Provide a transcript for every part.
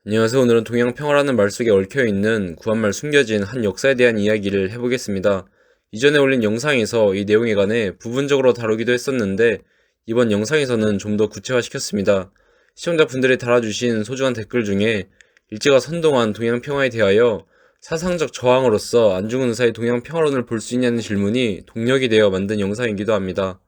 안녕하세요. 오늘은 동양평화라는 말 속에 얽혀있는 구한말 숨겨진 한 역사에 대한 이야기를 해보겠습니다. 이전에 올린 영상에서 이 내용에 관해 부분적으로 다루기도 했었는데 이번 영상에서는 좀 더 구체화시켰습니다. 시청자분들이 달아주신 소중한 댓글 중에 일제가 선동한 동양평화에 대하여 사상적 저항으로서 안중근 의사의 동양평화론을 볼 수 있냐는 질문이 동력이 되어 만든 영상이기도 합니다.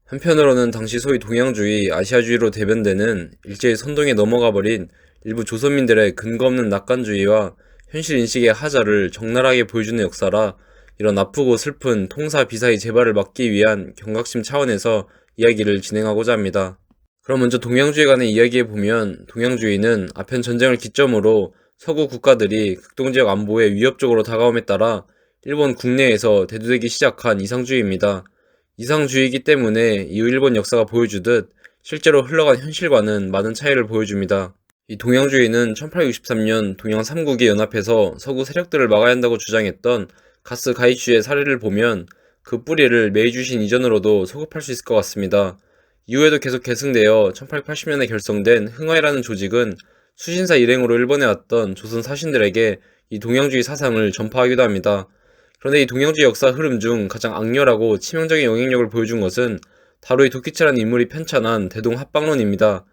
한편으로는 당시 소위 동양주의, 아시아주의로 대변되는 일제의 선동에 넘어가 버린 일부 조선민들의 근거 없는 낙관주의와 현실 인식의 하자를 적나라하게 보여주는 역사라 이런 아프고 슬픈 통사 비사의 재발을 막기 위한 경각심 차원에서 이야기를 진행하고자 합니다. 그럼 먼저 동양주의에 관해 이야기해보면 동양주의는 아편 전쟁을 기점으로 서구 국가들이 극동지역 안보에 위협적으로 다가옴에 따라 일본 국내에서 대두되기 시작한 이상주의입니다. 이상주의이기 때문에 이후 일본 역사가 보여주듯 실제로 흘러간 현실과는 많은 차이를 보여줍니다. 이 동양주의는 1863년 동양 3국이 연합해서 서구 세력들을 막아야 한다고 주장했던 가스 가이슈의 사례를 보면 그 뿌리를 메이주신 이전으로도 소급할 수 있을 것 같습니다. 이후에도 계속 계승되어 1880년에 결성된 흥화이라는 조직은 수신사 일행으로 일본에 왔던 조선 사신들에게 이 동양주의 사상을 전파하기도 합니다. 그런데 이 동양주의 역사 흐름 중 가장 악렬하고 치명적인 영향력을 보여준 것은 다루이 도키치라는 인물이 편찬한 대동합방론입니다.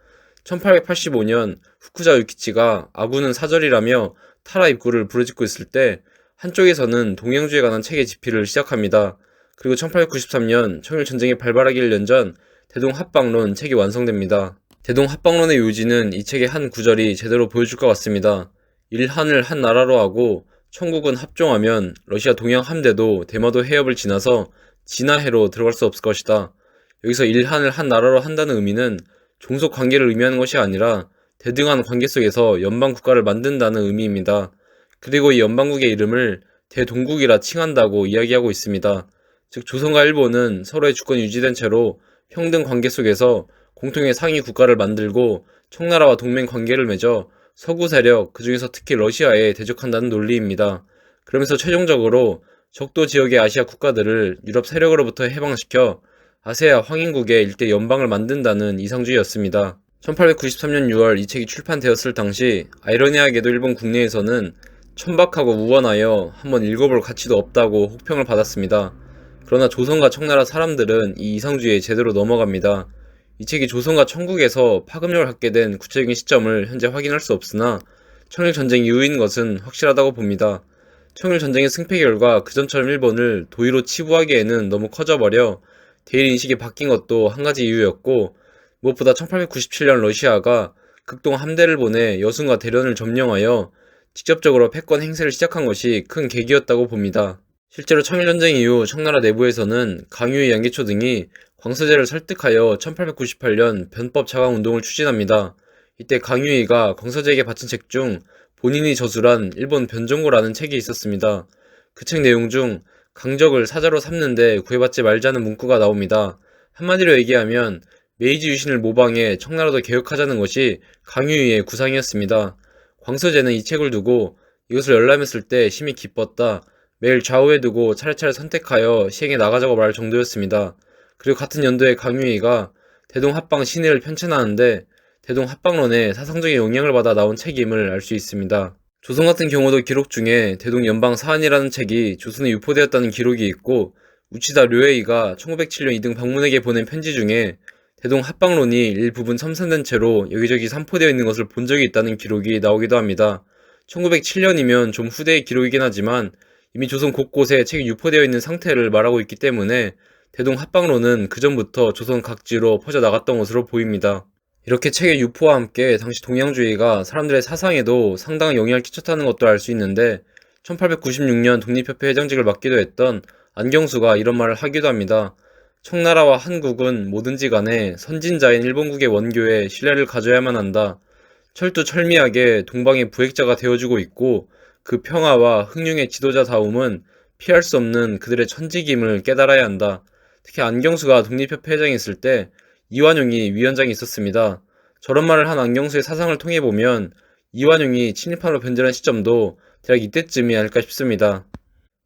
1885년 후쿠자 유키치가 아구는 사절이라며 타라 입구를 부르짖고 있을 때 한쪽에서는 동양주의에 관한 책의 집필을 시작합니다. 그리고 1893년 청일전쟁이 발발하기 1년 전 대동합방론 책이 완성됩니다. 대동합방론의 요지는 이 책의 한 구절이 제대로 보여줄 것 같습니다. 일한을 한 나라로 하고 청국은 합종하면 러시아 동양 함대도 대마도 해협을 지나서 진화해로 들어갈 수 없을 것이다. 여기서 일한을 한 나라로 한다는 의미는 종속 관계를 의미하는 것이 아니라 대등한 관계 속에서 연방 국가를 만든다는 의미입니다. 그리고 이 연방국의 이름을 대동국이라 칭한다고 이야기하고 있습니다. 즉 조선과 일본은 서로의 주권이 유지된 채로 평등 관계 속에서 공통의 상위 국가를 만들고 청나라와 동맹 관계를 맺어 서구 세력, 그 중에서 특히 러시아에 대적한다는 논리입니다. 그러면서 최종적으로 적도 지역의 아시아 국가들을 유럽 세력으로부터 해방시켜 아세아 황인국의 일대 연방을 만든다는 이상주의였습니다. 1893년 6월 이 책이 출판되었을 당시 아이러니하게도 일본 국내에서는 천박하고 우원하여 한번 읽어볼 가치도 없다고 혹평을 받았습니다. 그러나 조선과 청나라 사람들은 이 이상주의에 제대로 넘어갑니다. 이 책이 조선과 청국에서 파급력을 갖게 된 구체적인 시점을 현재 확인할 수 없으나 청일전쟁 이후인 것은 확실하다고 봅니다. 청일전쟁의 승패 결과 그전처럼 일본을 도의로 치부하기에는 너무 커져버려 대일 인식이 바뀐 것도 한 가지 이유였고, 무엇보다 1897년 러시아가 극동 함대를 보내 여순과 대련을 점령하여 직접적으로 패권 행세를 시작한 것이 큰 계기였다고 봅니다. 실제로 청일전쟁 이후 청나라 내부에서는 강유의 양계초 등이 광서제를 설득하여 1898년 변법 자강 운동을 추진합니다. 이때 강유의가 광서제에게 바친 책 중 본인이 저술한 일본 변종고라는 책이 있었습니다. 그 책 내용 중 강적을 사자로 삼는데 구애받지 말자는 문구가 나옵니다. 한마디로 얘기하면 메이지 유신을 모방해 청나라도 개혁하자는 것이 강유의의 구상이었습니다. 광서제는 이 책을 두고 이것을 열람했을 때 심히 기뻤다. 매일 좌우에 두고 차례차례 선택하여 시행해 나가자고 말할 정도였습니다. 그리고 같은 연도에 강유의가 대동합방 신의를 편찬하는데 대동합방론에 사상적인 영향을 받아 나온 책임을 알 수 있습니다. 조선 같은 경우도 기록 중에 대동연방 사안이라는 책이 조선에 유포되었다는 기록이 있고, 우치다 료에이가 1907년 이등 방문에게 보낸 편지 중에 대동합방론이 일부분 첨산된 채로 여기저기 산포되어 있는 것을 본 적이 있다는 기록이 나오기도 합니다. 1907년이면 좀 후대의 기록이긴 하지만 이미 조선 곳곳에 책이 유포되어 있는 상태를 말하고 있기 때문에 대동합방론은 그전부터 조선 각지로 퍼져나갔던 것으로 보입니다. 이렇게 책의 유포와 함께 당시 동양주의가 사람들의 사상에도 상당한 영향을 끼쳤다는 것도 알 수 있는데, 1896년 독립협회 회장직을 맡기도 했던 안경수가 이런 말을 하기도 합니다. 청나라와 한국은 뭐든지 간에 선진자인 일본국의 원교에 신뢰를 가져야만 한다. 철두철미하게 동방의 부액자가 되어주고 있고, 그 평화와 흥룡의 지도자다움은 피할 수 없는 그들의 천직임을 깨달아야 한다. 특히 안경수가 독립협회 회장이었을 때 이완용이 위원장이 있었습니다. 저런 말을 한 안경수의 사상을 통해 보면 이완용이 친일파로 변절한 시점도 대략 이때쯤이 아닐까 싶습니다.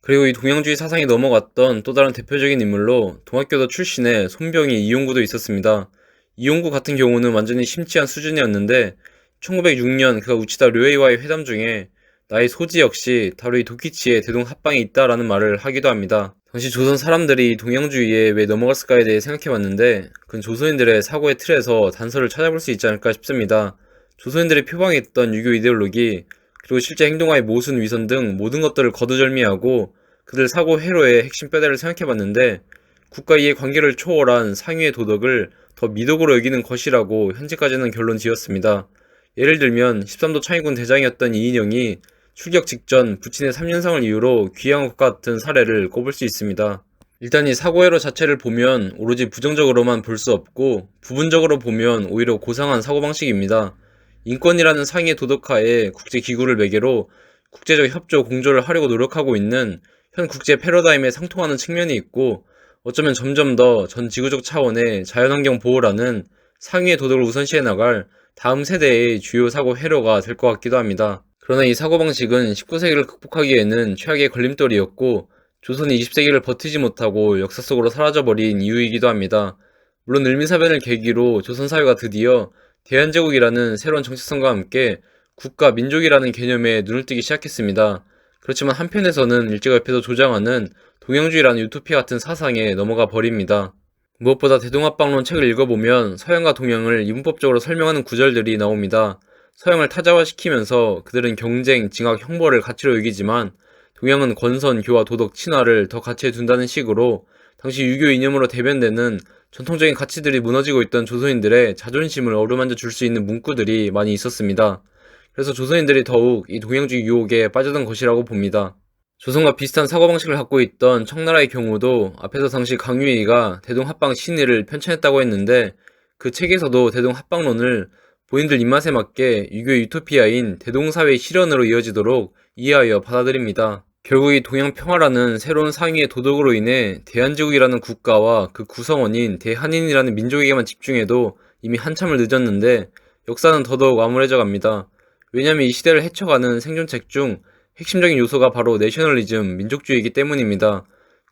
그리고 이 동양주의 사상에 넘어갔던 또 다른 대표적인 인물로 동학교도 출신의 손병희 이용구도 있었습니다. 이용구 같은 경우는 완전히 심취한 수준이었는데 1906년 그가 우치다 료헤이와의 회담 중에 나의 소지 역시 다루이 도키치의 대동 합방이 있다라는 말을 하기도 합니다. 당시 조선 사람들이 동양주의에 왜 넘어갔을까에 대해 생각해봤는데 그건 조선인들의 사고의 틀에서 단서를 찾아볼 수 있지 않을까 싶습니다. 조선인들이 표방했던 유교 이데올로기 그리고 실제 행동하의 모순 위선 등 모든 것들을 거두절미하고 그들 사고 회로의 핵심 뼈대를 생각해봤는데 국가 이해 관계를 초월한 상위의 도덕을 더 미덕으로 여기는 것이라고 현재까지는 결론 지었습니다. 예를 들면 13도 창의군 대장이었던 이인영이 출격 직전 부친의 3년상을 이유로 귀양한 것 같은 사례를 꼽을 수 있습니다. 일단 이 사고회로 자체를 보면 오로지 부정적으로만 볼 수 없고 부분적으로 보면 오히려 고상한 사고방식입니다. 인권이라는 상위의 도덕하에 국제기구를 매개로 국제적 협조 공조를 하려고 노력하고 있는 현 국제 패러다임에 상통하는 측면이 있고 어쩌면 점점 더 전 지구적 차원의 자연환경 보호라는 상위의 도덕을 우선시해 나갈 다음 세대의 주요 사고 회로가 될 것 같기도 합니다. 그러나 이 사고방식은 19세기를 극복하기에는 최악의 걸림돌이었고 조선이 20세기를 버티지 못하고 역사 속으로 사라져버린 이유이기도 합니다. 물론 을미사변을 계기로 조선 사회가 드디어 대한제국이라는 새로운 정체성과 함께 국가, 민족이라는 개념에 눈을 뜨기 시작했습니다. 그렇지만 한편에서는 일제가 옆에서 조장하는 동양주의라는 유토피아 같은 사상에 넘어가 버립니다. 무엇보다 대동합방론 책을 읽어보면 서양과 동양을 이분법적으로 설명하는 구절들이 나옵니다. 서양을 타자화시키면서 그들은 경쟁, 징악, 형벌을 가치로 여기지만 동양은 권선, 교화, 도덕, 친화를 더 가치에 둔다는 식으로 당시 유교 이념으로 대변되는 전통적인 가치들이 무너지고 있던 조선인들의 자존심을 어루만져 줄 수 있는 문구들이 많이 있었습니다. 그래서 조선인들이 더욱 이 동양주의 유혹에 빠졌던 것이라고 봅니다. 조선과 비슷한 사고방식을 갖고 있던 청나라의 경우도 앞에서 당시 강유희가 대동합방 신의를 편찬했다고 했는데 그 책에서도 대동합방론을 본인들 입맛에 맞게 유교의 유토피아인 대동사회의 실현으로 이어지도록 이해하여 받아들입니다. 결국 이 동양평화라는 새로운 상위의 도덕으로 인해 대한제국이라는 국가와 그 구성원인 대한인이라는 민족에게만 집중해도 이미 한참을 늦었는데 역사는 더더욱 암울해져 갑니다. 왜냐하면 이 시대를 헤쳐가는 생존책 중 핵심적인 요소가 바로 내셔널리즘, 민족주의이기 때문입니다.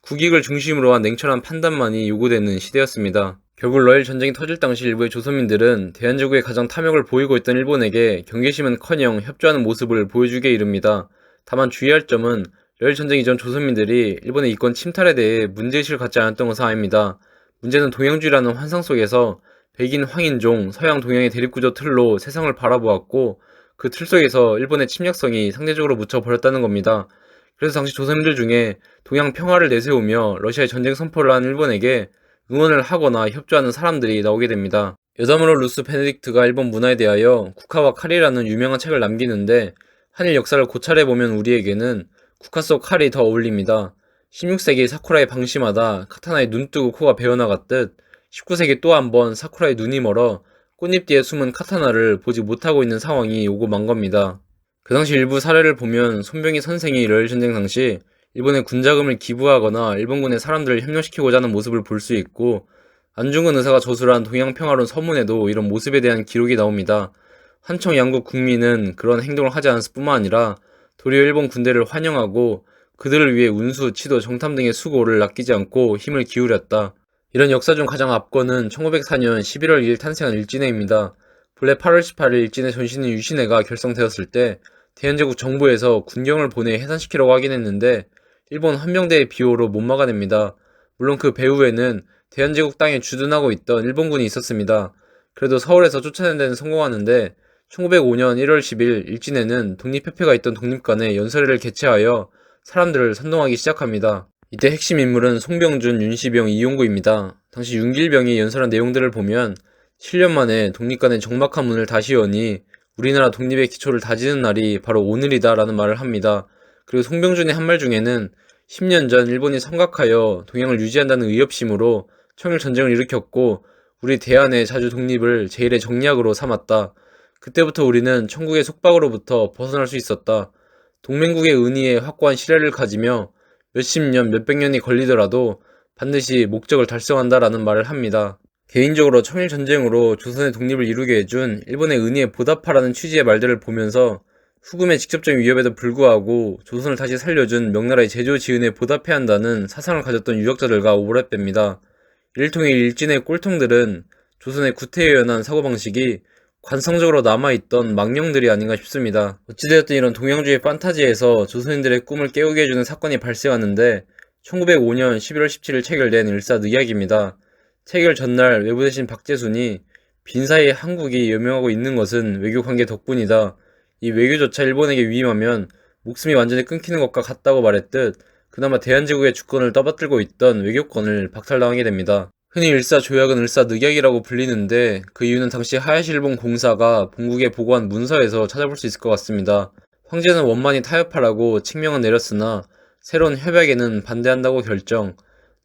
국익을 중심으로 한 냉철한 판단만이 요구되는 시대였습니다. 결국 러일 전쟁이 터질 당시 일부의 조선민들은 대한제국에 가장 탐욕을 보이고 있던 일본에게 경계심은커녕 협조하는 모습을 보여주기에 이릅니다. 다만 주의할 점은 러일 전쟁 이전 조선민들이 일본의 이권 침탈에 대해 문제의식을 갖지 않았던 것은 아닙니다. 문제는 동양주의라는 환상 속에서 백인, 황인종, 서양, 동양의 대립구조 틀로 세상을 바라보았고 그 틀 속에서 일본의 침략성이 상대적으로 묻혀버렸다는 겁니다. 그래서 당시 조선민들 중에 동양 평화를 내세우며 러시아의 전쟁 선포를 한 일본에게 응원을 하거나 협조하는 사람들이 나오게 됩니다. 여담으로 루스 베네딕트가 일본 문화에 대하여 국화와 칼이라는 유명한 책을 남기는데 한일 역사를 고찰해보면 우리에게는 국화 속 칼이 더 어울립니다. 16세기 사쿠라의 방심하다 카타나의 눈 뜨고 코가 베어나갔듯 19세기 또 한 번 사쿠라의 눈이 멀어 꽃잎 뒤에 숨은 카타나를 보지 못하고 있는 상황이 오고 만 겁니다. 그 당시 일부 사례를 보면 손병희 선생이 러일 전쟁 당시 일본에 군자금을 기부하거나 일본군의 사람들을 협력시키고자 하는 모습을 볼 수 있고 안중근 의사가 저술한 동양평화론 서문에도 이런 모습에 대한 기록이 나옵니다. 한청 양국 국민은 그런 행동을 하지 않았을 뿐만 아니라 도리어 일본 군대를 환영하고 그들을 위해 운수, 치도, 정탐 등의 수고를 아끼지 않고 힘을 기울였다. 이런 역사 중 가장 앞권은 1904년 11월 2일 탄생한 일진회입니다. 본래 8월 18일 일진회 전신인 유신회가 결성되었을 때 대한제국 정부에서 군경을 보내 해산시키려고 하긴 했는데 일본 헌병대의 비호로 못 막아냅니다. 물론 그 배후에는 대한제국 땅에 주둔하고 있던 일본군이 있었습니다. 그래도 서울에서 쫓아낸 데는 성공하는데 1905년 1월 10일 일진회는 독립협회가 있던 독립관에 연설회를 개최하여 사람들을 선동하기 시작합니다. 이때 핵심 인물은 송병준, 윤시병, 이용구입니다. 당시 윤길병이 연설한 내용들을 보면 7년 만에 독립관의 적막한 문을 다시 여니 우리나라 독립의 기초를 다지는 날이 바로 오늘이다 라는 말을 합니다. 그리고 송병준의 한 말 중에는 10년 전 일본이 삼각하여 동양을 유지한다는 의협심으로 청일전쟁을 일으켰고 우리 대한의 자주 독립을 제1의 정략으로 삼았다. 그때부터 우리는 천국의 속박으로부터 벗어날 수 있었다. 동맹국의 은희에 확고한 신뢰를 가지며 몇십 년, 몇백 년이 걸리더라도 반드시 목적을 달성한다라는 말을 합니다. 개인적으로 청일전쟁으로 조선의 독립을 이루게 해준 일본의 은희에 보답하라는 취지의 말들을 보면서 후금의 직접적인 위협에도 불구하고 조선을 다시 살려준 명나라의 제조지은에 보답해야 한다는 사상을 가졌던 유학자들과 오랫됩니다. 이를 통해 일진의 꼴통들은 조선의 구태의연한 사고방식이 관성적으로 남아있던 망령들이 아닌가 싶습니다. 어찌되었든 이런 동양주의 판타지에서 조선인들의 꿈을 깨우게 해주는 사건이 발생하는데 1905년 11월 17일 체결된 일사늑약입니다. 체결 전날 외부 대신 박재순이 빈사이에 한국이 여명하고 있는 것은 외교관계 덕분이다. 이 외교조차 일본에게 위임하면 목숨이 완전히 끊기는 것과 같다고 말했듯 그나마 대한제국의 주권을 떠받들고 있던 외교권을 박탈당하게 됩니다. 흔히 일사조약은 일사늑약이라고 불리는데 그 이유는 당시 하야시 일본 공사가 본국에 보고한 문서에서 찾아볼 수 있을 것 같습니다. 황제는 원만히 타협하라고 칙명은 내렸으나 새로운 협약에는 반대한다고 결정,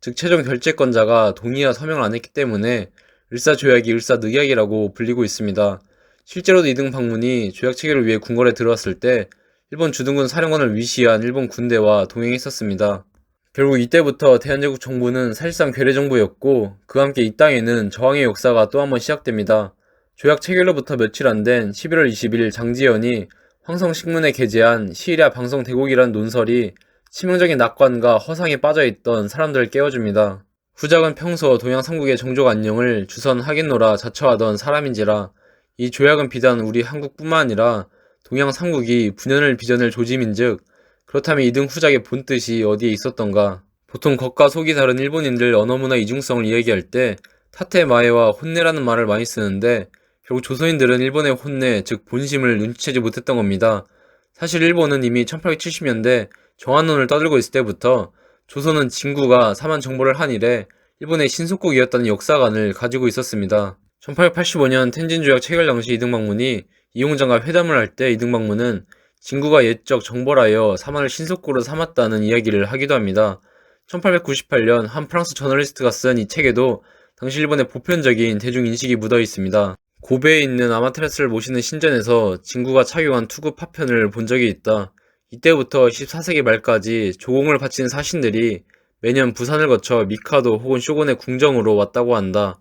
즉 최종 결재권자가 동의와 서명을 안 했기 때문에 일사조약이 일사늑약이라고 불리고 있습니다. 실제로도 이등 방문이 조약 체결을 위해 궁궐에 들어왔을 때 일본 주둔군 사령관을 위시한 일본 군대와 동행했었습니다. 결국 이때부터 대한제국 정부는 사실상 괴뢰정부였고 그와 함께 이 땅에는 저항의 역사가 또 한 번 시작됩니다. 조약 체결로부터 며칠 안 된 11월 20일 장지연이 황성신문에 게재한 시일야 방송대곡이라는 논설이 치명적인 낙관과 허상에 빠져있던 사람들을 깨워줍니다. 후작은 평소 동양 삼국의 정족 안녕을 주선 하겠노라 자처하던 사람인지라 이 조약은 비단 우리 한국뿐만 아니라 동양 삼국이 분연을 빚어낼 조짐인즉 그렇다면 이등 후작의 본뜻이 어디에 있었던가? 보통 겉과 속이 다른 일본인들 언어문화 이중성을 이야기할 때 타테마에와 혼내라는 말을 많이 쓰는데 결국 조선인들은 일본의 혼내, 즉 본심을 눈치채지 못했던 겁니다. 사실 일본은 이미 1870년대 정한론을 떠들고 있을 때부터 조선은 진구가 사만 정벌을 한 이래 일본의 신속국이었다는 역사관을 가지고 있었습니다. 1885년 텐진조약 체결 당시 이등방문이 이용장과 회담을 할 때 이등방문은 진구가 옛적 정벌하여 사만을 신속국으로 삼았다는 이야기를 하기도 합니다. 1898년 한 프랑스 저널리스트가 쓴 이 책에도 당시 일본의 보편적인 대중인식이 묻어 있습니다. 고베에 있는 아마테라스를 모시는 신전에서 진구가 착용한 투구 파편을 본 적이 있다. 이때부터 14세기 말까지 조공을 바친 사신들이 매년 부산을 거쳐 미카도 혹은 쇼군의 궁정으로 왔다고 한다.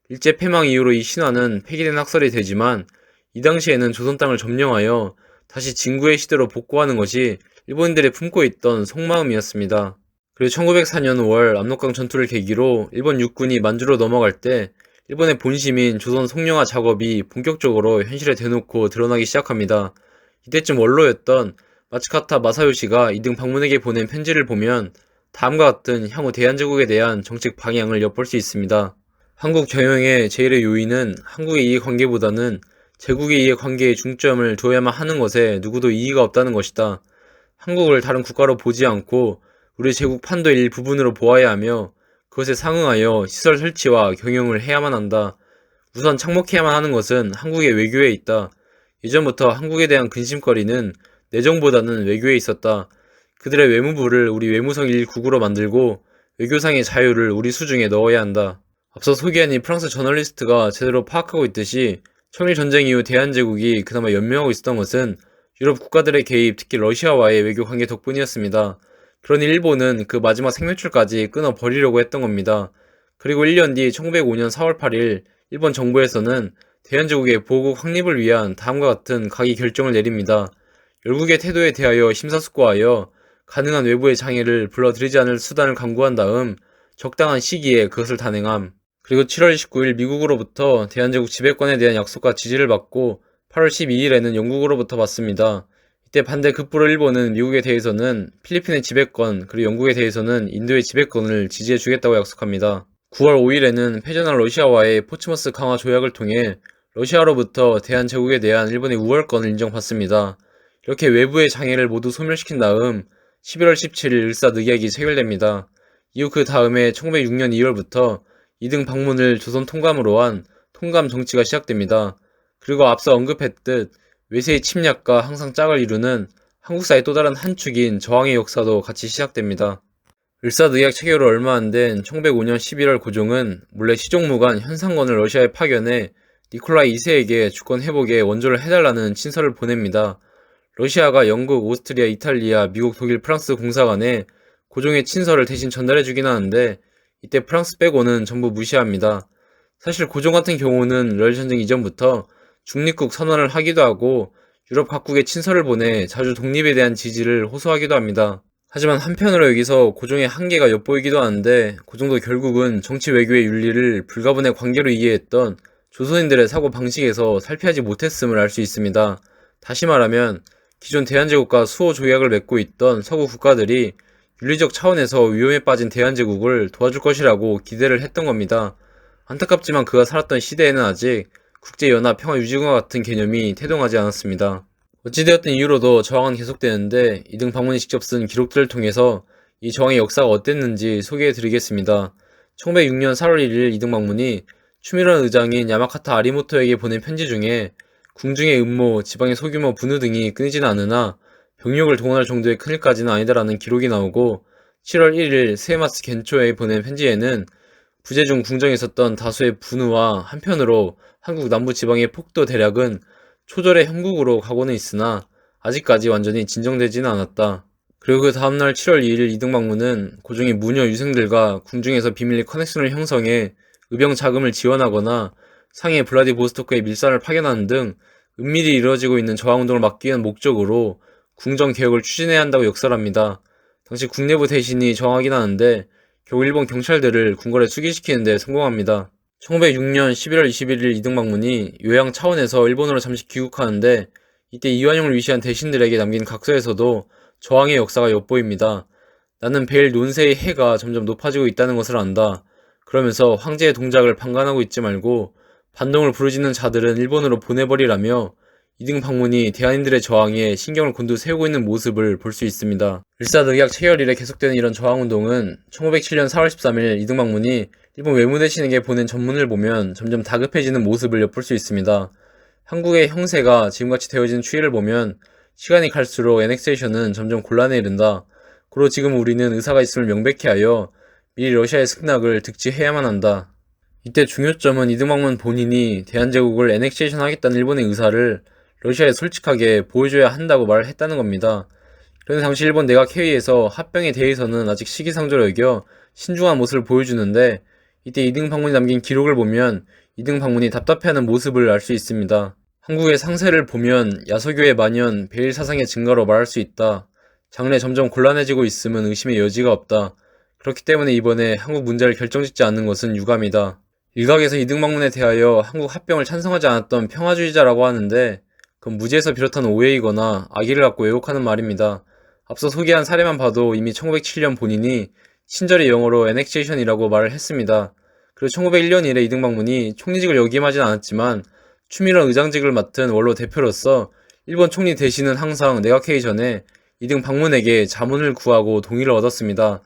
일제 패망 이후로 이 신화는 폐기된 학설이 되지만 이 당시에는 조선 땅을 점령하여 다시 진구의 시대로 복구하는 것이 일본인들이 품고 있던 속마음이었습니다. 그리고 1904년 5월 압록강 전투를 계기로 일본 육군이 만주로 넘어갈 때 일본의 본심인 조선 송영화 작업이 본격적으로 현실에 대놓고 드러나기 시작합니다. 이때쯤 원로였던 마츠카타 마사요시가 이등 방문에게 보낸 편지를 보면 다음과 같은 향후 대한제국에 대한 정책 방향을 엿볼 수 있습니다. 한국 경영의 제1의 요인은 한국의 이해관계보다는 제국의 이해관계에 중점을 두어야만 하는 것에 누구도 이의가 없다는 것이다. 한국을 다른 국가로 보지 않고 우리 제국 판도의 일부분으로 보아야 하며 그것에 상응하여 시설 설치와 경영을 해야만 한다. 우선 착목해야만 하는 것은 한국의 외교에 있다. 예전부터 한국에 대한 근심거리는 내정보다는 외교에 있었다. 그들의 외무부를 우리 외무성 1국으로 만들고 외교상의 자유를 우리 수중에 넣어야 한다. 앞서 소개한 이 프랑스 저널리스트가 제대로 파악하고 있듯이 청일전쟁 이후 대한제국이 그나마 연명하고 있었던 것은 유럽 국가들의 개입, 특히 러시아와의 외교 관계 덕분이었습니다. 그러니 일본은 그 마지막 생명줄까지 끊어버리려고 했던 겁니다. 그리고 1년 뒤 1905년 4월 8일 일본 정부에서는 대한제국의 보호국 확립을 위한 다음과 같은 각의 결정을 내립니다. 열국의 태도에 대하여 심사숙고하여 가능한 외부의 장애를 불러들이지 않을 수단을 강구한 다음 적당한 시기에 그것을 단행함. 그리고 7월 29일 미국으로부터 대한제국 지배권에 대한 약속과 지지를 받고 8월 12일에는 영국으로부터 받습니다. 이때 반대 급부로 일본은 미국에 대해서는 필리핀의 지배권, 그리고 영국에 대해서는 인도의 지배권을 지지해주겠다고 약속합니다. 9월 5일에는 패전한 러시아와의 포츠머스 강화 조약을 통해 러시아로부터 대한제국에 대한 일본의 우월권을 인정받습니다. 이렇게 외부의 장애를 모두 소멸시킨 다음 11월 17일 일사늑약이 체결됩니다. 이후 그 다음에 1906년 2월부터 이등 방문을 조선 통감으로 한 통감 정치가 시작됩니다. 그리고 앞서 언급했듯 외세의 침략과 항상 짝을 이루는 한국사의 또 다른 한 축인 저항의 역사도 같이 시작됩니다. 일사늑약 체결 얼마 안 된 1905년 11월 고종은 몰래 시종무관 현상권을 러시아에 파견해 니콜라이 2세에게 주권 회복에 원조를 해달라는 친서를 보냅니다. 러시아가 영국, 오스트리아, 이탈리아, 미국, 독일, 프랑스 공사관에 고종의 친서를 대신 전달해주긴 하는데 이때 프랑스 빼고는 전부 무시합니다. 사실 고종 같은 경우는 러일전쟁 이전부터 중립국 선언을 하기도 하고 유럽 각국에 친서를 보내 자주 독립에 대한 지지를 호소하기도 합니다. 하지만 한편으로 여기서 고종의 한계가 엿보이기도 하는데 고종도 결국은 정치 외교의 윤리를 불가분의 관계로 이해했던 조선인들의 사고 방식에서 살피하지 못했음을 알 수 있습니다. 다시 말하면 기존 대한제국과 수호 조약을 맺고 있던 서구 국가들이 윤리적 차원에서 위험에 빠진 대한제국을 도와줄 것이라고 기대를 했던 겁니다. 안타깝지만 그가 살았던 시대에는 아직 국제연합 평화유지군과 같은 개념이 태동하지 않았습니다. 어찌되었든 이후로도 저항은 계속되는데 이등 방문이 직접 쓴 기록들을 통해서 이 저항의 역사가 어땠는지 소개해드리겠습니다. 1906년 4월 1일 이등 방문이 추미런 의장인 야마카타 아리모토에게 보낸 편지 중에 궁중의 음모, 지방의 소규모 분우 등이 끊이진 않으나 병력을 동원할 정도의 큰일까지는 아니다라는 기록이 나오고 7월 1일 스에마스 겐초에 보낸 편지에는 부재 중 궁정에 있었던 다수의 분우와 한편으로 한국 남부 지방의 폭도 대략은 초절의 형국으로 가고는 있으나 아직까지 완전히 진정되지는 않았다. 그리고 그 다음날 7월 2일 이등 방문은 고종이 무녀 유생들과 궁중에서 비밀리 커넥션을 형성해 의병 자금을 지원하거나 상해 블라디보스토크의 밀산을 파견하는 등 은밀히 이루어지고 있는 저항운동을 막기 위한 목적으로 궁정 개혁을 추진해야 한다고 역설합니다. 당시 국내부 대신이 저항하긴 하는데 겨우 일본 경찰들을 궁궐에 수기시키는 데 성공합니다. 1906년 11월 21일 이등 방문이 요양 차원에서 일본으로 잠시 귀국하는데 이때 이완용을 위시한 대신들에게 남긴 각서에서도 저항의 역사가 엿보입니다. 나는 베일 논세의 해가 점점 높아지고 있다는 것을 안다. 그러면서 황제의 동작을 방관하고 있지 말고 반동을 부르짖는 자들은 일본으로 보내버리라며 이등 방문이 대한인들의 저항에 신경을 곤두세우고 있는 모습을 볼 수 있습니다. 일사등약 체결 이래 계속되는 이런 저항운동은 1907년 4월 13일 이등 방문이 일본 외무대신에게 보낸 전문을 보면 점점 다급해지는 모습을 엿볼 수 있습니다. 한국의 형세가 지금같이 되어지는 추이를 보면 시간이 갈수록 애넥세이션은 점점 곤란에 이른다. 고로 지금 우리는 의사가 있음을 명백히 하여 미리 러시아의 승낙을 득지해야만 한다. 이때 중요점은 이등 방문 본인이 대한제국을 애넥세이션 하겠다는 일본의 의사를 러시아에 솔직하게 보여줘야 한다고 말을 했다는 겁니다. 그런데 당시 일본 내각 회의에서 합병에 대해서는 아직 시기상조로 여겨 신중한 모습을 보여주는데 이때 이등 방문이 남긴 기록을 보면 이등 방문이 답답해하는 모습을 알 수 있습니다. 한국의 상세를 보면 야소교의 만연, 베일 사상의 증가로 말할 수 있다. 장래 점점 곤란해지고 있음은 의심의 여지가 없다. 그렇기 때문에 이번에 한국 문제를 결정짓지 않는 것은 유감이다. 일각에서 이등 방문에 대하여 한국 합병을 찬성하지 않았던 평화주의자라고 하는데 그건 무지에서 비롯한 오해이거나 악의를 갖고 왜곡하는 말입니다. 앞서 소개한 사례만 봐도 이미 1907년 본인이 친절히 영어로 애넥세이션이라고 말을 했습니다. 그리고 1901년 이래 이등 방문이 총리직을 역임하진 않았지만 추미런 의장직을 맡은 원로 대표로서 일본 총리 대신은 항상 내각회의 전에 이등 방문에게 자문을 구하고 동의를 얻었습니다.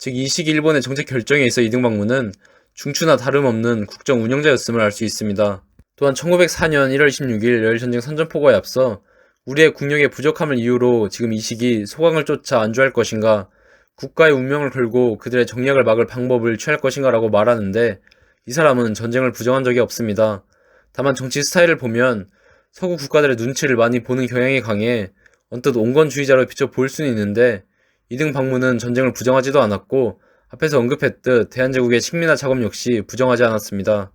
즉 이 시기 일본의 정책 결정에 있어 이등 방문은 중추나 다름없는 국정 운영자였음을 알 수 있습니다. 또한 1904년 1월 16일 러일전쟁 선전포고에 앞서 우리의 국력의 부족함을 이유로 지금 이 시기 소강을 쫓아 안주할 것인가, 국가의 운명을 걸고 그들의 정략을 막을 방법을 취할 것인가 라고 말하는데 이 사람은 전쟁을 부정한 적이 없습니다. 다만 정치 스타일을 보면 서구 국가들의 눈치를 많이 보는 경향이 강해 언뜻 온건주의자로 비춰 보일 수는 있는데 이등 방문은 전쟁을 부정하지도 않았고 앞에서 언급했듯 대한제국의 식민화 작업 역시 부정하지 않았습니다.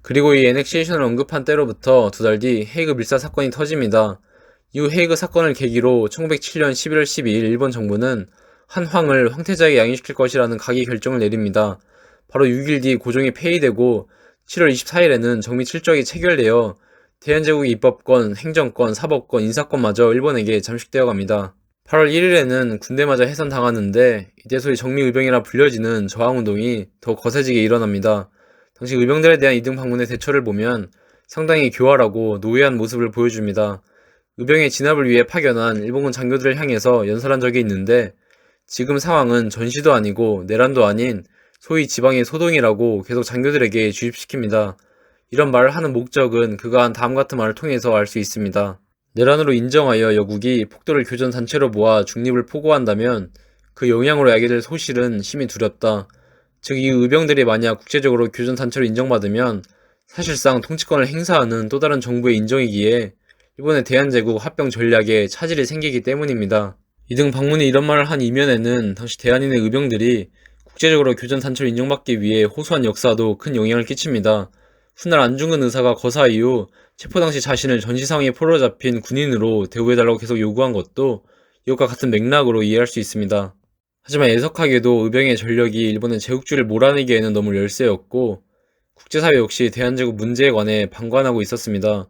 그리고 이 애넥시에이션을 언급한 때로부터 두 달 뒤 헤이그 밀사 사건이 터집니다. 이후 헤이그 사건을 계기로 1907년 11월 12일 일본 정부는 한 황을 황태자에게 양위시킬 것이라는 각의 결정을 내립니다. 바로 6일 뒤 고종이 폐위되고 7월 24일에는 정미 7조약이 체결되어 대한제국의 입법권, 행정권, 사법권, 인사권마저 일본에게 잠식되어 갑니다. 8월 1일에는 군대마저 해산당하는데 이때 소위 정미의병이라 불려지는 저항운동이 더 거세지게 일어납니다. 당시 의병들에 대한 이등 방문의 대처를 보면 상당히 교활하고 노예한 모습을 보여줍니다. 의병의 진압을 위해 파견한 일본군 장교들을 향해서 연설한 적이 있는데 지금 상황은 전시도 아니고 내란도 아닌 소위 지방의 소동이라고 계속 장교들에게 주입시킵니다. 이런 말을 하는 목적은 그가 한 다음 같은 말을 통해서 알 수 있습니다. 내란으로 인정하여 여국이 폭도를 교전단체로 모아 중립을 포고한다면 그 영향으로 야게 될 소실은 심히 두렵다. 즉 이 의병들이 만약 국제적으로 교전단체로 인정받으면 사실상 통치권을 행사하는 또 다른 정부의 인정이기에 일본의 대한제국 합병 전략에 차질이 생기기 때문입니다. 이등 방문이 이런 말을 한 이면에는 당시 대한인의 의병들이 국제적으로 교전단체로 인정받기 위해 호소한 역사도 큰 영향을 끼칩니다. 훗날 안중근 의사가 거사 이후 체포 당시 자신을 전시 상황에 포로 잡힌 군인으로 대우해달라고 계속 요구한 것도 이것과 같은 맥락으로 이해할 수 있습니다. 하지만 애석하게도 의병의 전력이 일본의 제국주의를 몰아내기에는 너무 열세였고 국제사회 역시 대한제국 문제에 관해 방관하고 있었습니다.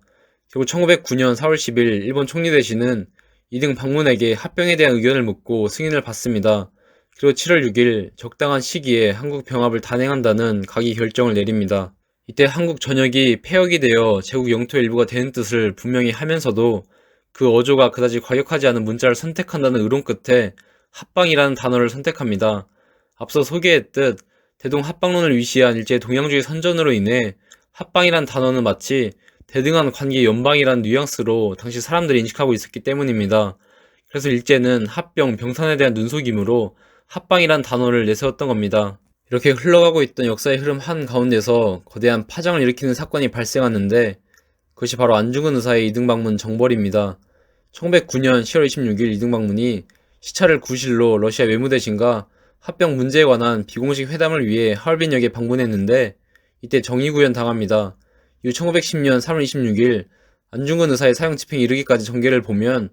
결국 1909년 4월 10일 일본 총리 대신은 이등 방문에게 합병에 대한 의견을 묻고 승인을 받습니다. 그리고 7월 6일 적당한 시기에 한국 병합을 단행한다는 각이 결정을 내립니다. 이때 한국 전역이 폐역이 되어 제국 영토의 일부가 되는 뜻을 분명히 하면서도 그 어조가 그다지 과격하지 않은 문자를 선택한다는 의론 끝에 합방이라는 단어를 선택합니다. 앞서 소개했듯 대동 합방론을 위시한 일제의 동양주의 선전으로 인해 합방이란 단어는 마치 대등한 관계 연방이란 뉘앙스로 당시 사람들이 인식하고 있었기 때문입니다. 그래서 일제는 합병, 병산에 대한 눈속임으로 합방이란 단어를 내세웠던 겁니다. 이렇게 흘러가고 있던 역사의 흐름 한가운데서 거대한 파장을 일으키는 사건이 발생하는데 그것이 바로 안중근 의사의 이등방문 정벌입니다. 1909년 10월 26일 이등방문이 시차를 구실로 러시아 외무대신과 합병 문제에 관한 비공식 회담을 위해 하얼빈역에 방문했는데 이때 정의구현 당합니다. 이후 1910년 3월 26일 안중근 의사의 사형 집행이 이르기까지 전개를 보면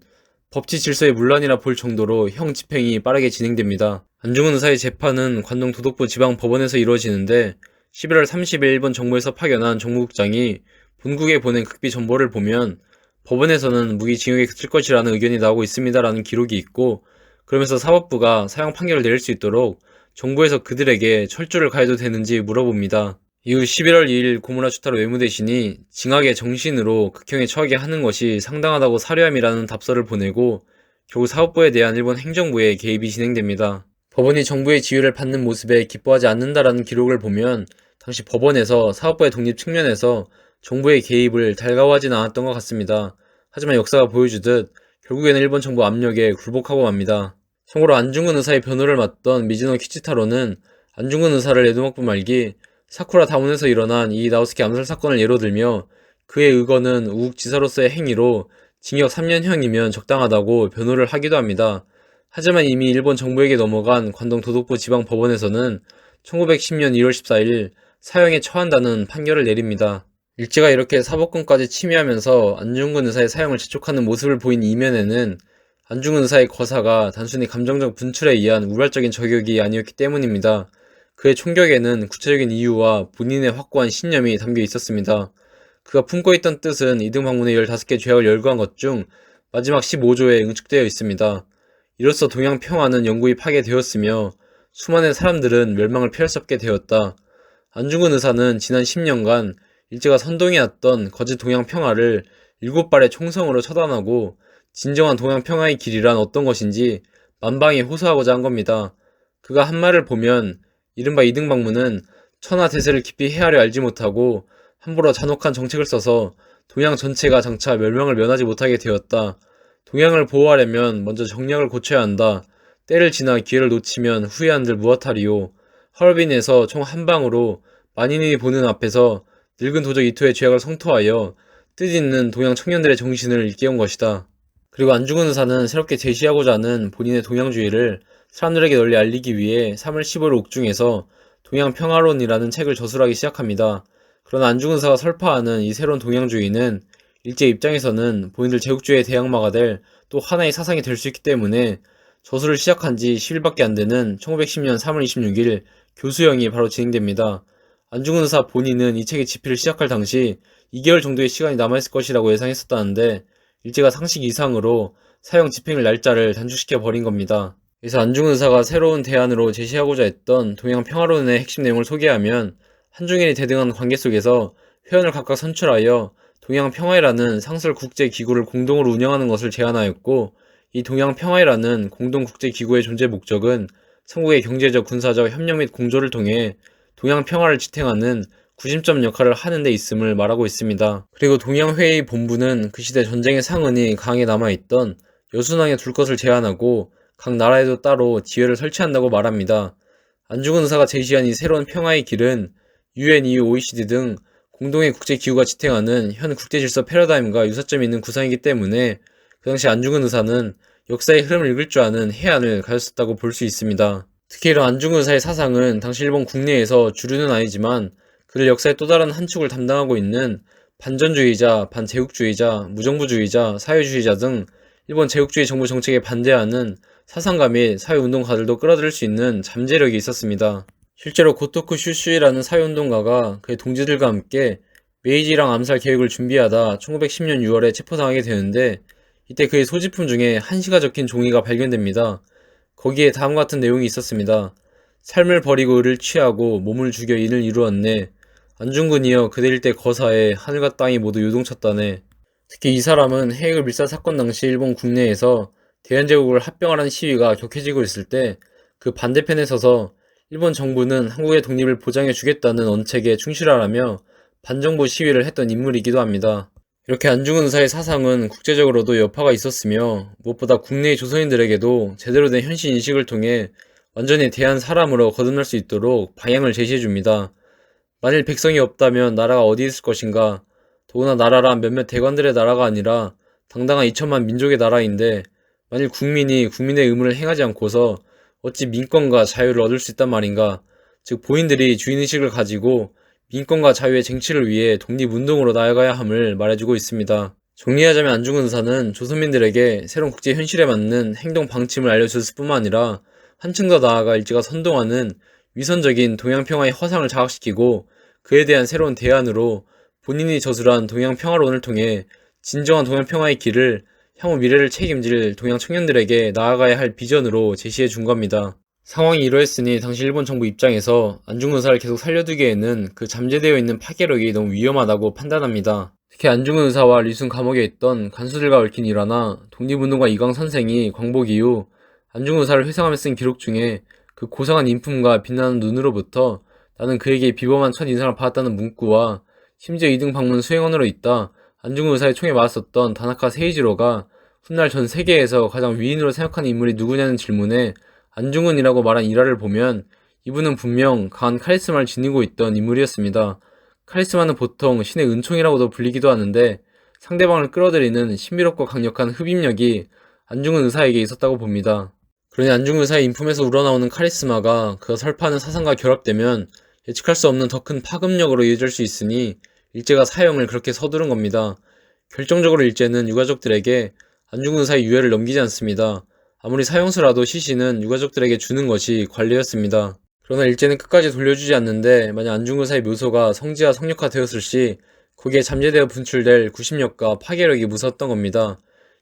법치 질서의 문란이라 볼 정도로 형 집행이 빠르게 진행됩니다. 안중근 의사의 재판은 관동 도독부 지방법원에서 이루어지는데 11월 30일 일본 정부에서 파견한 정무국장이 본국에 보낸 극비 전보를 보면 법원에서는 무기징역에 그칠 것이라는 의견이 나오고 있습니다라는 기록이 있고 그러면서 사법부가 사형 판결을 내릴 수 있도록 정부에서 그들에게 철주를 가해도 되는지 물어봅니다. 이후 11월 2일 고무라 추타로 외무대신이 징악의 정신으로 극형에 처하게 하는 것이 상당하다고 사료함이라는 답서를 보내고 결국 사법부에 대한 일본 행정부의 개입이 진행됩니다. 법원이 정부의 지휘를 받는 모습에 기뻐하지 않는다라는 기록을 보면 당시 법원에서 사법부의 독립 측면에서 정부의 개입을 달가워하진 않았던 것 같습니다. 하지만 역사가 보여주듯 결국에는 일본 정부 압력에 굴복하고 맙니다. 참고로 안중근 의사의 변호를 맡던 미즈노 키치타로는 안중근 의사를 내도막부 말기 사쿠라 다문에서 일어난 이 나오스키 암살 사건을 예로 들며 그의 의거는 우국지사로서의 행위로 징역 3년형이면 적당하다고 변호를 하기도 합니다. 하지만 이미 일본 정부에게 넘어간 관동 도독부 지방법원에서는 1910년 1월 14일 사형에 처한다는 판결을 내립니다. 일제가 이렇게 사법권까지 침해하면서 안중근 의사의 사형을 재촉하는 모습을 보인 이면에는 안중근 의사의 거사가 단순히 감정적 분출에 의한 우발적인 저격이 아니었기 때문입니다. 그의 총격에는 구체적인 이유와 본인의 확고한 신념이 담겨 있었습니다. 그가 품고 있던 뜻은 이등방문의 15개 죄악을 열거한 것 중 마지막 15조에 응축되어 있습니다. 이로써 동양 평화는 영구히 파괴되었으며 수많은 사람들은 멸망을 피할 수 없게 되었다. 안중근 의사는 지난 10년간 일제가 선동해왔던 거짓 동양 평화를 7발의 총성으로 처단하고 진정한 동양 평화의 길이란 어떤 것인지 만방에 호소하고자 한 겁니다. 그가 한 말을 보면 이른바 이등방문은 천하대세를 깊이 헤아려 알지 못하고 함부로 잔혹한 정책을 써서 동양 전체가 장차 멸망을 면하지 못하게 되었다. 동양을 보호하려면 먼저 정략을 고쳐야 한다. 때를 지나 기회를 놓치면 후회한들 무엇하리요. 하얼빈에서 총 한 방으로 만인이 보는 앞에서 늙은 도적 이토의 죄악을 성토하여 뜻있는 동양 청년들의 정신을 일깨운 것이다. 그리고 안중근 의사는 새롭게 제시하고자 하는 본인의 동양주의를 사람들에게 널리 알리기 위해 3월 15일 옥중에서 동양평화론이라는 책을 저술하기 시작합니다. 그러나 안중근 의사가 설파하는 이 새로운 동양주의는 일제 입장에서는 본인들 제국주의의 대항마가 될 또 하나의 사상이 될 수 있기 때문에 저술을 시작한 지 10일밖에 안 되는 1910년 3월 26일 교수형이 바로 진행됩니다. 안중근 의사 본인은 이 책의 집필을 시작할 당시 2개월 정도의 시간이 남아있을 것이라고 예상했었다는데 일제가 상식 이상으로 사형 집행을 날짜를 단축시켜 버린 겁니다. 그래서 안중근 의사가 새로운 대안으로 제시하고자 했던 동양 평화론의 핵심 내용을 소개하면 한중일이 대등한 관계 속에서 회원을 각각 선출하여 동양 평화회라는 상설 국제 기구를 공동으로 운영하는 것을 제안하였고 이 동양 평화회라는 공동 국제 기구의 존재 목적은 삼국의 경제적, 군사적 협력 및 공조를 통해 동양 평화를 지탱하는 구심점 역할을 하는 데 있음을 말하고 있습니다. 그리고 동양회의 본부는 그 시대 전쟁의 상흔이 강하게 남아있던 여순왕에 둘 것을 제안하고 각 나라에도 따로 지회를 설치한다고 말합니다. 안중근 의사가 제시한 이 새로운 평화의 길은 UN, EU, OECD 등 공동의 국제기구가 지탱하는 현 국제질서 패러다임과 유사점이 있는 구상이기 때문에 그 당시 안중근 의사는 역사의 흐름을 읽을 줄 아는 해안을 가졌었다고 볼 수 있습니다. 특히 이런 안중근 의사의 사상은 당시 일본 국내에서 주류는 아니지만 그를 역사의 또 다른 한 축을 담당하고 있는 반전주의자, 반제국주의자, 무정부주의자, 사회주의자 등 일본 제국주의 정부 정책에 반대하는 사상가 및 사회운동가들도 끌어들일 수 있는 잠재력이 있었습니다. 실제로 고토쿠 슈슈이라는 사회운동가가 그의 동지들과 함께 메이지랑 암살 계획을 준비하다 1910년 6월에 체포당하게 되는데, 이때 그의 소지품 중에 한시가 적힌 종이가 발견됩니다. 거기에 다음과 같은 내용이 있었습니다. 삶을 버리고 을을 취하고 몸을 죽여 인을 이루었네. 안중근이여 그대일 때 거사에 하늘과 땅이 모두 요동쳤다네. 특히 이 사람은 해외 밀사 사건 당시 일본 국내에서 대한제국을 합병하라는 시위가 격해지고 있을 때 그 반대편에 서서 일본 정부는 한국의 독립을 보장해 주겠다는 언책에 충실하라며 반정부 시위를 했던 인물이기도 합니다. 이렇게 안중근 의사의 사상은 국제적으로도 여파가 있었으며, 무엇보다 국내의 조선인들에게도 제대로 된 현실 인식을 통해 완전히 대한 사람으로 거듭날 수 있도록 방향을 제시해 줍니다. 만일 백성이 없다면 나라가 어디 있을 것인가? 더구나 나라란 몇몇 대관들의 나라가 아니라 당당한 2천만 민족의 나라인데, 만일 국민이 국민의 의무를 행하지 않고서 어찌 민권과 자유를 얻을 수 있단 말인가? 즉 본인들이 주인의식을 가지고 민권과 자유의 쟁취를 위해 독립운동으로 나아가야 함을 말해주고 있습니다. 정리하자면 안중근 의사는 조선민들에게 새로운 국제 현실에 맞는 행동 방침을 알려줬을 뿐만 아니라 한층 더 나아가 일제가 선동하는 위선적인 동양평화의 허상을 자각시키고, 그에 대한 새로운 대안으로 본인이 저술한 동양평화론을 통해 진정한 동양평화의 길을, 향후 미래를 책임질 동양 청년들에게 나아가야 할 비전으로 제시해 준 겁니다. 상황이 이러했으니 당시 일본 정부 입장에서 안중근 의사를 계속 살려두기에는 그 잠재되어 있는 파괴력이 너무 위험하다고 판단합니다. 특히 안중근 의사와 리순 감옥에 있던 간수들과 얽힌 일화나 독립운동가 이광 선생이 광복 이후 안중근 의사를 회상하며 쓴 기록 중에 그 고상한 인품과 빛나는 눈으로부터 나는 그에게 비범한 첫 인상을 받았다는 문구와, 심지어 2등 방문 수행원으로 있다 안중근 의사의 총에 맞았었던 다나카 세이지로가 훗날 전 세계에서 가장 위인으로 생각하는 인물이 누구냐는 질문에 안중근이라고 말한 일화를 보면, 이분은 분명 강한 카리스마를 지니고 있던 인물이었습니다. 카리스마는 보통 신의 은총이라고도 불리기도 하는데, 상대방을 끌어들이는 신비롭고 강력한 흡입력이 안중근 의사에게 있었다고 봅니다. 그러니 안중근 의사의 인품에서 우러나오는 카리스마가 그가 설파하는 사상과 결합되면 예측할 수 없는 더 큰 파급력으로 이어질 수 있으니 일제가 사형을 그렇게 서두른 겁니다. 결정적으로 일제는 유가족들에게 안중근 의사의 유해를 넘기지 않습니다. 아무리 사형수라도 시신은 유가족들에게 주는 것이 관례였습니다. 그러나 일제는 끝까지 돌려주지 않는데, 만약 안중근 의사의 묘소가 성지와 성역화되었을 시 거기에 잠재되어 분출될 구심력과 파괴력이 무서웠던 겁니다.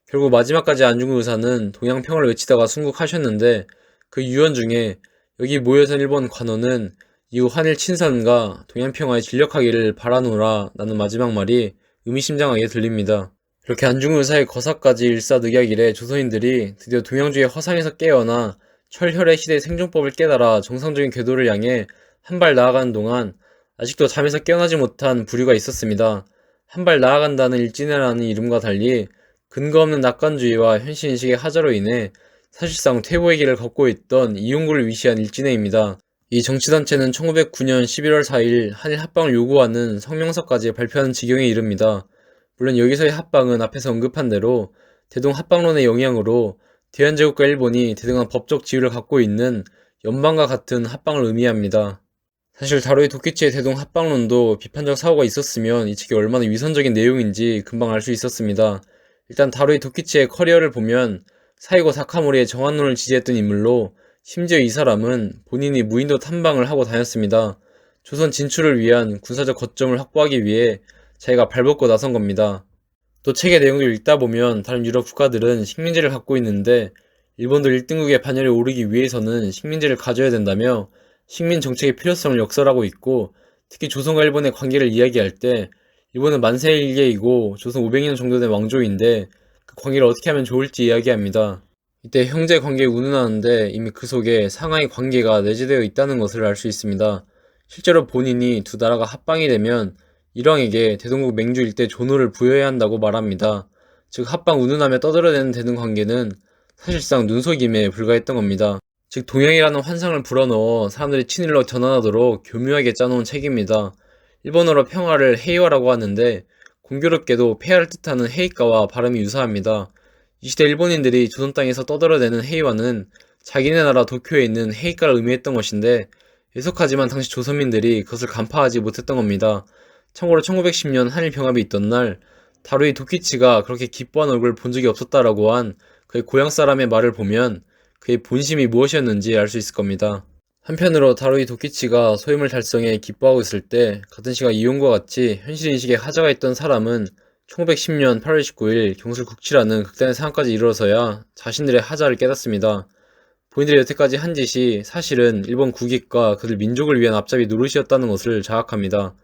결국 마지막까지 안중근 의사는 동양평화를 외치다가 순국하셨는데, 그 유언 중에 여기 모여선 일본 관원은 이후 한일 친선과 동양평화에 진력하기를 바라노라 라는 마지막 말이 의미심장하게 들립니다. 이렇게 안중근 의사의 거사까지 일사늑약이래 조선인들이 드디어 동양주의 허상에서 깨어나 철혈의 시대의 생존법을 깨달아 정상적인 궤도를 향해 한 발 나아가는 동안 아직도 잠에서 깨어나지 못한 부류가 있었습니다. 한 발 나아간다는 일진이라는 이름과 달리 근거 없는 낙관주의와 현실인식의 하자로 인해 사실상 퇴보의 길을 걷고 있던 이용구를 위시한 일진회입니다. 이 정치단체는 1909년 11월 4일 한일 합방을 요구하는 성명서까지 발표하는 지경에 이릅니다. 물론 여기서의 합방은 앞에서 언급한 대로 대동 합방론의 영향으로 대한제국과 일본이 대등한 법적 지위를 갖고 있는 연방과 같은 합방을 의미합니다. 사실 다루이 도키치의 대동 합방론도 비판적 사고가 있었으면 이 책이 얼마나 위선적인 내용인지 금방 알 수 있었습니다. 일단 다루이 도키치의 커리어를 보면 사이고 사카모리의 정한론을 지지했던 인물로, 심지어 이 사람은 본인이 무인도 탐방을 하고 다녔습니다. 조선 진출을 위한 군사적 거점을 확보하기 위해 자기가 발벗고 나선 겁니다. 또 책의 내용을 읽다 보면 다른 유럽 국가들은 식민지를 갖고 있는데 일본도 1등국의 반열에 오르기 위해서는 식민지를 가져야 된다며 식민 정책의 필요성을 역설하고 있고, 특히 조선과 일본의 관계를 이야기할 때 일본은 만세 일개이고 조선 500년 정도 된 왕조인데 그 관계를 어떻게 하면 좋을지 이야기합니다. 이때 형제 관계에 운운하는데 이미 그 속에 상하이 관계가 내재되어 있다는 것을 알 수 있습니다. 실제로 본인이 두 나라가 합방이 되면 일왕에게 대동국 맹주 일대 존호를 부여해야 한다고 말합니다. 즉 합방 운운하며 떠들어대는 대등 관계는 사실상 눈속임에 불과했던 겁니다. 즉 동양이라는 환상을 불어넣어 사람들이 친일로 전환하도록 교묘하게 짜놓은 책입니다. 일본어로 평화를 헤이와라고 하는데 공교롭게도 폐하를 뜻하는 헤이카와 발음이 유사합니다. 이 시대 일본인들이 조선 땅에서 떠들어대는 헤이와는 자기네 나라 도쿄에 있는 헤이카를 의미했던 것인데, 애석하지만 당시 조선민들이 그것을 간파하지 못했던 겁니다. 참고로 1910년 한일 병합이 있던 날 다루이 도키치가 그렇게 기뻐한 얼굴을 본 적이 없었다라고 한 그의 고향 사람의 말을 보면 그의 본심이 무엇이었는지 알 수 있을 겁니다. 한편으로 다루이 도키치가 소임을 달성해 기뻐하고 있을 때 같은 시각 이용과 같이 현실인식에 하자가 있던 사람은 1910년 8월 19일 경술 국치라는 극단의 상황까지 이르러서야 자신들의 하자를 깨닫습니다. 본인들이 여태까지 한 짓이 사실은 일본 국익과 그들 민족을 위한 앞잡이 노릇이었다는 것을 자각합니다.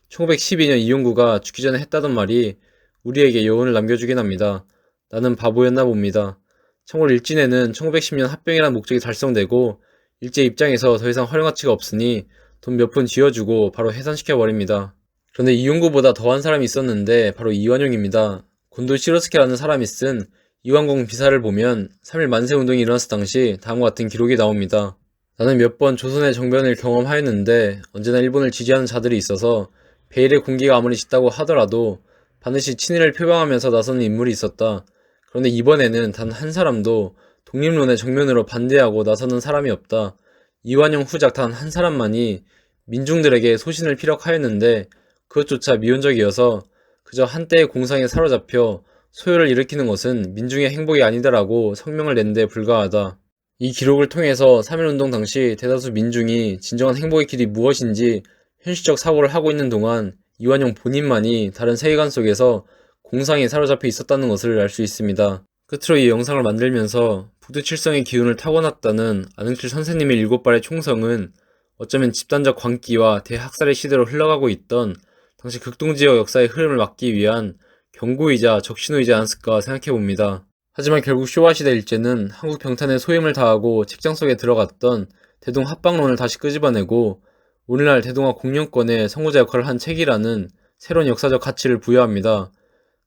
1912년 이용구가 죽기 전에 했다던 말이 우리에게 여운을 남겨주긴 합니다. 나는 바보였나 봅니다. 참고로 일진에는 1910년 합병이라는 목적이 달성되고 일제 입장에서 더 이상 활용 가치가 없으니 돈 몇 푼 쥐어주고 바로 해산시켜버립니다. 그런데 이용구보다 더한 사람이 있었는데 바로 이완용입니다. 곤도 시로스케라는 사람이 쓴 이완공 비사를 보면 3.1 만세운동이 일어났을 당시 다음과 같은 기록이 나옵니다. 나는 몇 번 조선의 정변을 경험하였는데 언제나 일본을 지지하는 자들이 있어서 베일의 공기가 아무리 짙다고 하더라도 반드시 친일을 표방하면서 나서는 인물이 있었다. 그런데 이번에는 단 한 사람도 독립론의 정면으로 반대하고 나서는 사람이 없다. 이완용 후작 단 한 사람만이 민중들에게 소신을 피력하였는데 그것조차 미온적이어서 그저 한때의 공상에 사로잡혀 소요를 일으키는 것은 민중의 행복이 아니다라고 성명을 낸 데 불과하다. 이 기록을 통해서 3.1운동 당시 대다수 민중이 진정한 행복의 길이 무엇인지 현실적 사고를 하고 있는 동안 이완용 본인만이 다른 세계관 속에서 공상에 사로잡혀 있었다는 것을 알 수 있습니다. 끝으로 이 영상을 만들면서 북두칠성의 기운을 타고났다는 안흥칠 선생님의 7발의 총성은 어쩌면 집단적 광기와 대학살의 시대로 흘러가고 있던 당시 극동지역 역사의 흐름을 막기 위한 경고이자 적신호이지 않았을까 생각해봅니다. 하지만 결국 쇼와 시대 일제는 한국 병탄에 소임을 다하고 책장 속에 들어갔던 대동 합방론을 다시 끄집어내고 오늘날 대동아 공영권의 선구자 역할을 한 책이라는 새로운 역사적 가치를 부여합니다.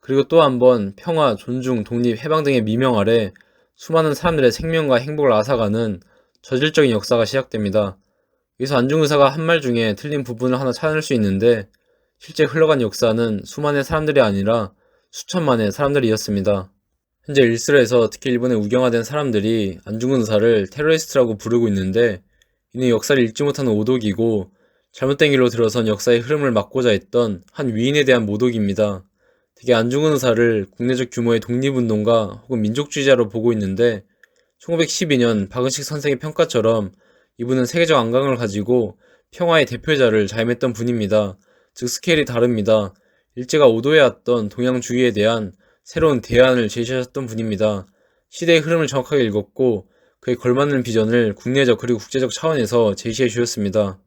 그리고 또 한 번 평화, 존중, 독립, 해방 등의 미명 아래 수많은 사람들의 생명과 행복을 앗아가는 저질적인 역사가 시작됩니다. 여기서 안중 의사가 한 말 중에 틀린 부분을 하나 찾아낼 수 있는데 실제 흘러간 역사는 수만의 사람들이 아니라 수천만의 사람들이었습니다. 현재 일설에서 특히 일본에 우경화된 사람들이 안중근 의사를 테러리스트라고 부르고 있는데 이는 역사를 읽지 못하는 오독이고 잘못된 길로 들어선 역사의 흐름을 막고자 했던 한 위인에 대한 모독입니다. 특히 안중근 의사를 국내적 규모의 독립운동가 혹은 민족주의자로 보고 있는데 1912년 박은식 선생의 평가처럼 이분은 세계적 안강을 가지고 평화의 대표자를 자임했던 분입니다. 즉 스케일이 다릅니다. 일제가 오도해왔던 동양주의에 대한 새로운 대안을 제시하셨던 분입니다. 시대의 흐름을 정확하게 읽었고 그에 걸맞는 비전을 국내적 그리고 국제적 차원에서 제시해 주셨습니다.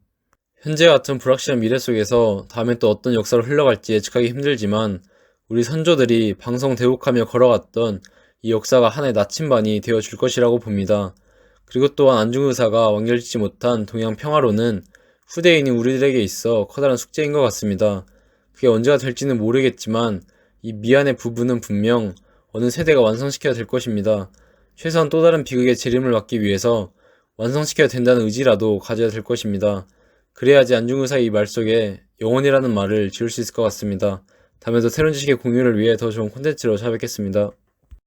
현재와 같은 불확실한 미래 속에서 다음에 또 어떤 역사로 흘러갈지 예측하기 힘들지만 우리 선조들이 방성대국하며 걸어갔던 이 역사가 하나의 나침반이 되어줄 것이라고 봅니다. 그리고 또한 안중근 의사가 완결짓지 못한 동양 평화로는 후대인인 우리들에게 있어 커다란 숙제인 것 같습니다. 그게 언제가 될지는 모르겠지만 이 미안의 부분은 분명 어느 세대가 완성시켜야 될 것입니다. 최소한 또 다른 비극의 재림을 막기 위해서 완성시켜야 된다는 의지라도 가져야 될 것입니다. 그래야지 안중근 의사의 이 말 속에 영원이라는 말을 지을 수 있을 것 같습니다. 다음에도 새로운 지식의 공유를 위해 더 좋은 콘텐츠로 찾아뵙겠습니다.